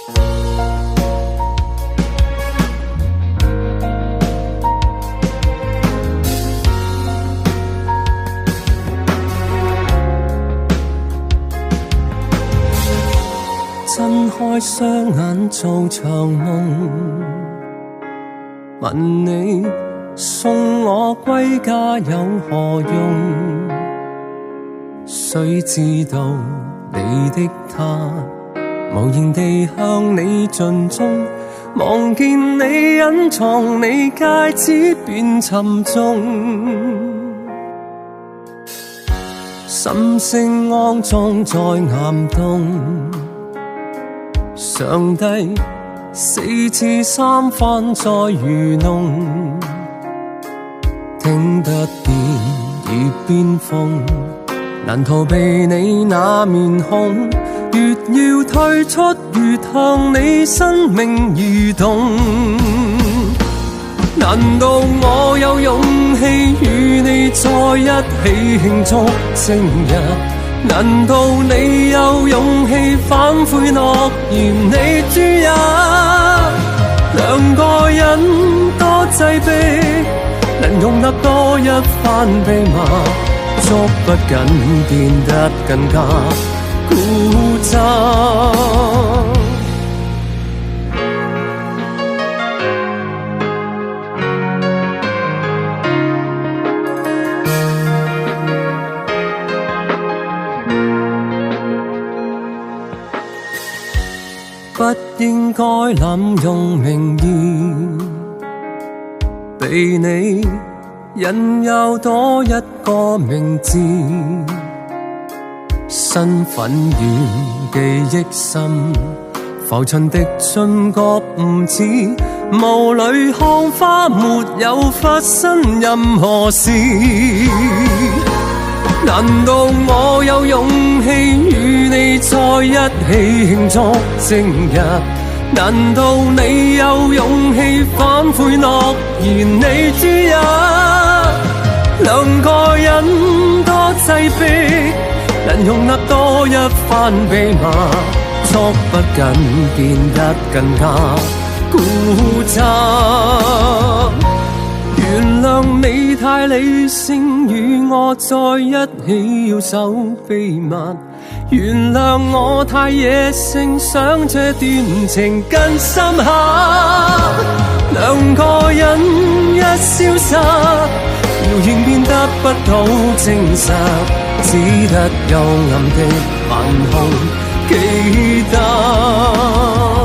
睜開雙眼做場夢，問你送我歸家有何用？誰知道你的他無言地向你盡忠，望見你隱藏你戒指變沉重，心聲骯髒在岩洞。上帝4次3番再愚弄，聽得見耳邊風，難逃避你那面孔，越要退出越向你生命移動。難道我有勇氣與你在一起慶祝正日？難道你有勇氣反悔諾言你諸日？兩個人多擠迫，能容納多一番秘密，捉不緊變得更加固執。不應該濫用名義，被你引誘多一個名字，身份遠記憶深，浮沉的盡覺唔似霧裏看花，沒有發生任何事。難道我有勇氣與你在一起慶祝正日？難道你有勇氣反悔諾言你諸日？兩個人多擠迫，能容納多一番秘密，捉不緊變得更加固執。原諒你太理性，與我在一起要守秘密。原諒我太野性，想這段情更深刻。兩個人一消失，謠言變得不到證實，只得幽暗的晚空記得。